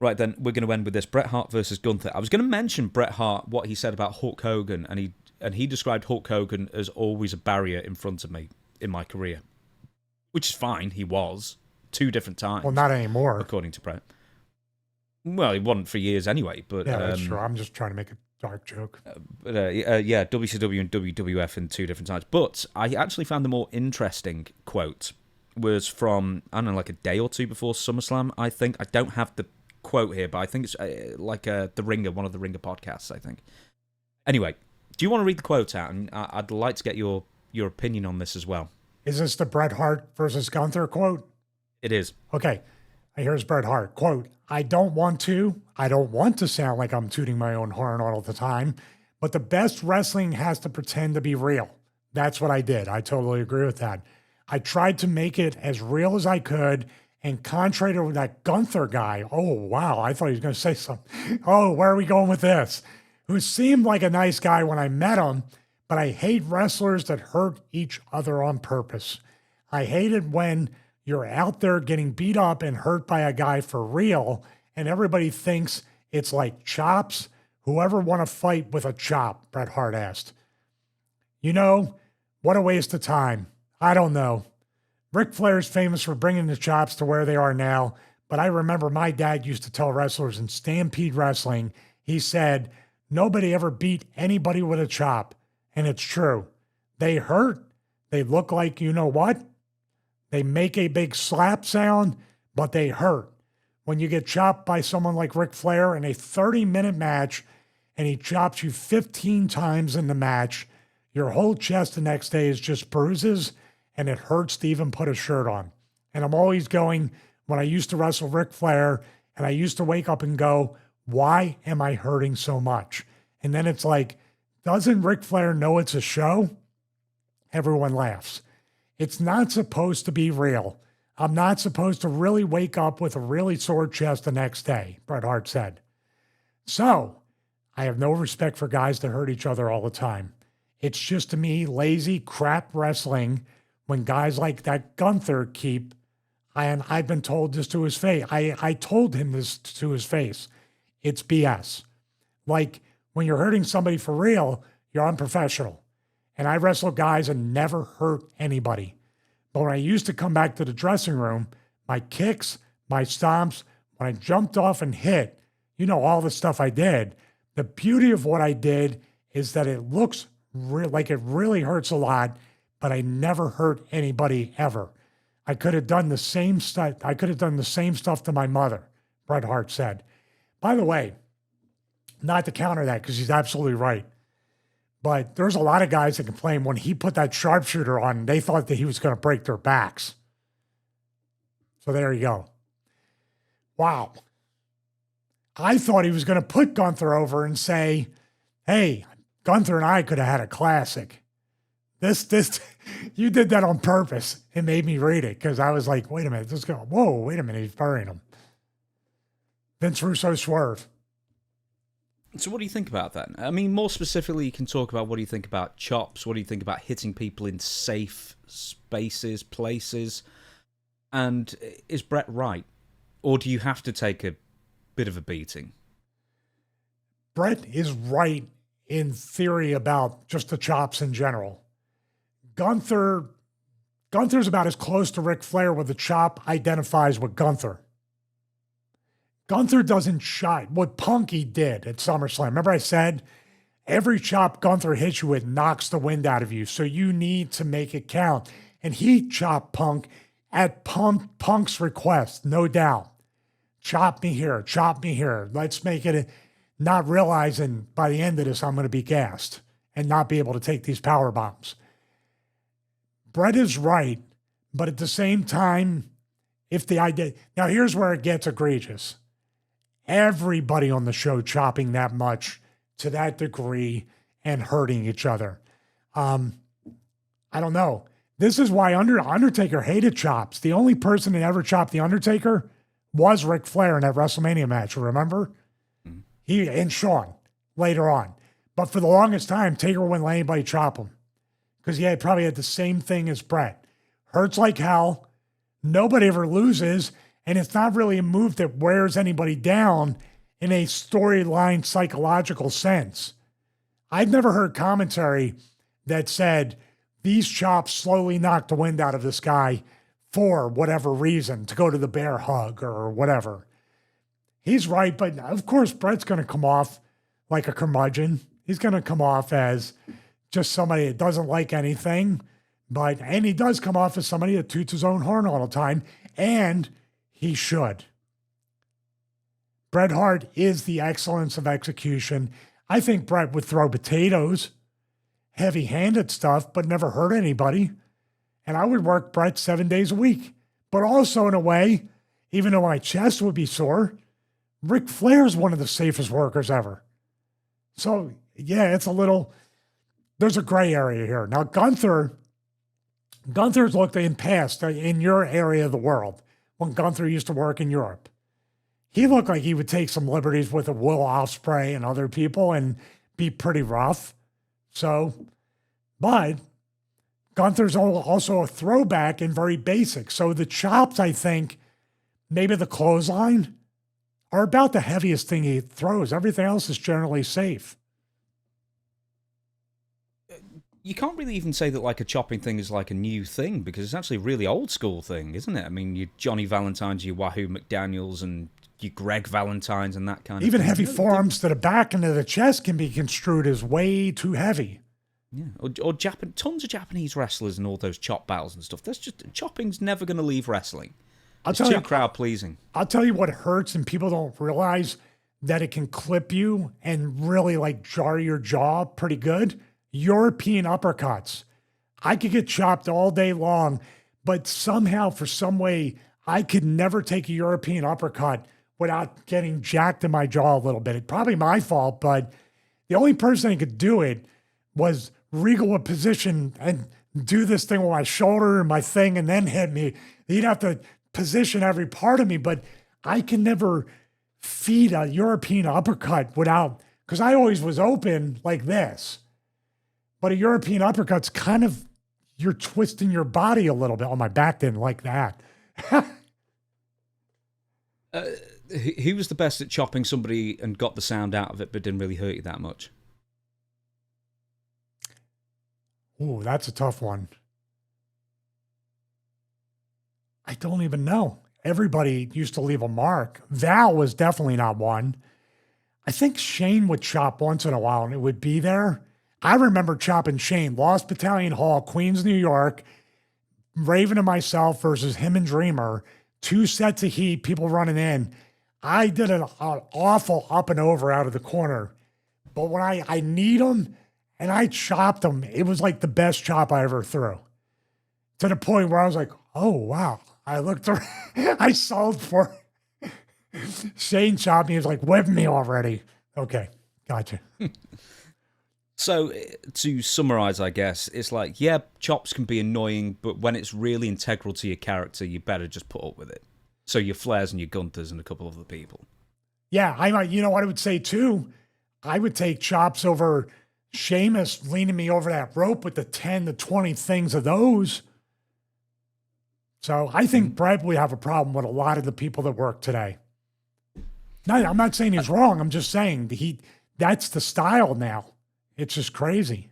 Right, then we're going to end with this. Bret Hart versus Gunther. I was going to mention Bret Hart, what he said about Hulk Hogan, and he described Hulk Hogan as always a barrier in front of me in my career. Which is fine, he was. 2 different times. Well, not anymore. According to Bret. Well, he wasn't for years anyway, but... Yeah, that's true. I'm just trying to make a dark joke. Yeah, WCW and WWF in 2 different times. But I actually found the more interesting quote was from, I don't know, like a day or 2 before SummerSlam, I think. I don't have the quote here, but I think it's The Ringer, one of the Ringer podcasts, I think. Anyway, do you want to read the quote out? And I'd like to get your opinion on this as well. Is this the Bret Hart versus Gunther quote? It is. Okay. Here's Bret Hart. Quote, I don't want to sound like I'm tooting my own horn all the time, but the best wrestling has to pretend to be real. That's what I did. I totally agree with that. I tried to make it as real as I could, and contrary to that Gunther guy, oh, wow, I thought he was going to say something. Oh, where are we going with this? Who seemed like a nice guy when I met him, but I hate wrestlers that hurt each other on purpose. I hate it when you're out there getting beat up and hurt by a guy for real, and everybody thinks it's like chops. Whoever want to fight with a chop, Bret Hart asked. You know, what a waste of time. I don't know. Ric Flair's famous for bringing the chops to where they are now, but I remember my dad used to tell wrestlers in Stampede Wrestling, he said, nobody ever beat anybody with a chop. And it's true. They hurt. They look like you know what? They make a big slap sound, but they hurt. When you get chopped by someone like Ric Flair in a 30-minute match and he chops you 15 times in the match, your whole chest the next day is just bruises and it hurts to even put a shirt on. And I'm always going, when I used to wrestle Ric Flair and I used to wake up and go, why am I hurting so much? And then it's like, doesn't Ric Flair know it's a show? Everyone laughs. It's not supposed to be real. I'm not supposed to really wake up with a really sore chest the next day, Bret Hart said. So, I have no respect for guys that hurt each other all the time. It's just to me lazy crap wrestling when guys like that Gunther keep, and I've been told this to his face. I told him this to his face. It's BS. Like, when you're hurting somebody for real, you're unprofessional. And I wrestled guys and never hurt anybody. But when I used to come back to the dressing room, my kicks, my stomps, when I jumped off and hit, you know, all the stuff I did. The beauty of what I did is that it looks like it really hurts a lot, but I never hurt anybody ever. I could have done the same stuff. I could have done the same stuff to my mother, Bret Hart said. By the way, not to counter that, because he's absolutely right. But there's a lot of guys that complain when he put that sharpshooter on, they thought that he was going to break their backs. So there you go. Wow. I thought he was going to put Gunther over and say, hey, Gunther and I could have had a classic. This, you did that on purpose. It made me read it because I was like, wait a minute, this guy, whoa, wait a minute, he's burying him. Vince Russo swerve. So what do you think about that? I mean, more specifically, you can talk about what do you think about chops? What do you think about hitting people in safe spaces, places? And is Bret right? Or do you have to take a bit of a beating? Bret is right in theory about just the chops in general. Gunther's about as close to Ric Flair with the chop identifies with Gunther. Gunther doesn't shine. What Punky did at SummerSlam. Remember I said, every chop Gunther hits you with knocks the wind out of you. So you need to make it count. And he chopped Punk at Punk's request, no doubt. Chop me here, chop me here. Let's make it not realizing by the end of this, I'm going to be gassed and not be able to take these power bombs. Bret is right, but at the same time, if the idea, now here's where it gets egregious. Everybody on the show chopping that much to that degree and hurting each other. I don't know. This is why Undertaker hated chops. The only person that ever chopped The Undertaker was Ric Flair in that WrestleMania match, remember? Mm-hmm. He and Shawn later on. But for the longest time, Taker wouldn't let anybody chop him because he probably had the same thing as Bret. Hurts like hell. Nobody ever loses. And it's not really a move that wears anybody down in a storyline psychological sense. I've never heard commentary that said these chops slowly knocked the wind out of this guy for whatever reason, to go to the bear hug or whatever. He's right, but of course Bret's going to come off like a curmudgeon. He's going to come off as just somebody that doesn't like anything, and he does come off as somebody that toots his own horn all the time, and he should. Bret Hart is the excellence of execution. I think Bret would throw potatoes, heavy-handed stuff, but never hurt anybody. And I would work Bret 7 days a week. But also, in a way, even though my chest would be sore, Ric Flair's one of the safest workers ever. So, yeah, there's a gray area here. Now, Gunther's looked in past in your area of the world when Gunther used to work in Europe. He looked like he would take some liberties with a Will Ospreay and other people and be pretty rough. But Gunther's also a throwback and very basic. So the chops, I think, maybe the clothesline, are about the heaviest thing he throws. Everything else is generally safe. You can't really even say that like a chopping thing is like a new thing, because it's actually a really old school thing, isn't it? I mean, your Johnny Valentine's, your Wahoo McDaniels, and your Greg Valentine's and that kind of even thing. Heavy forearms to the back and to the chest can be construed as way too heavy. Yeah, or tons of Japanese wrestlers and all those chop battles and stuff. Chopping's never going to leave wrestling. It's too crowd pleasing. I'll tell you what hurts, and people don't realize that it can clip you and really like jar your jaw pretty good. European uppercuts. I could get chopped all day long, but somehow, for some way, I could never take a European uppercut without getting jacked in my jaw a little bit. It's probably my fault, but the only person that could do it was wriggle a position and do this thing with my shoulder and my thing and then hit me. He'd have to position every part of me, but I can never feed a European uppercut because I always was open like this. But a European uppercut's kind of, you're twisting your body a little bit. Oh, my back didn't like that. Who was the best at chopping somebody and got the sound out of it but didn't really hurt you that much? Ooh, that's a tough one. I don't even know. Everybody used to leave a mark. Val was definitely not one. I think Shane would chop once in a while and it would be there. I remember chopping Shane, Lost Battalion Hall, Queens, New York, Raven and myself versus him and Dreamer, 2 sets of heat, people running in. I did an awful up and over out of the corner. But when I need him and I chopped him, it was like the best chop I ever threw. To the point where I was like, oh, wow. I looked around, I sold for Shane chopped me. He was like, whip me already. Okay, gotcha. So, to summarize, I guess, it's like, yeah, chops can be annoying, but when it's really integral to your character, you better just put up with it. So your Flairs and your Gunthers and a couple of other people. Yeah, you know what I would say too? I would take chops over Sheamus leaning me over that rope with the 10 to 20 things of those. So I think Bret would have a problem with a lot of the people that work today. No, I'm not saying he's wrong. I'm just saying that's the style now. It's just crazy.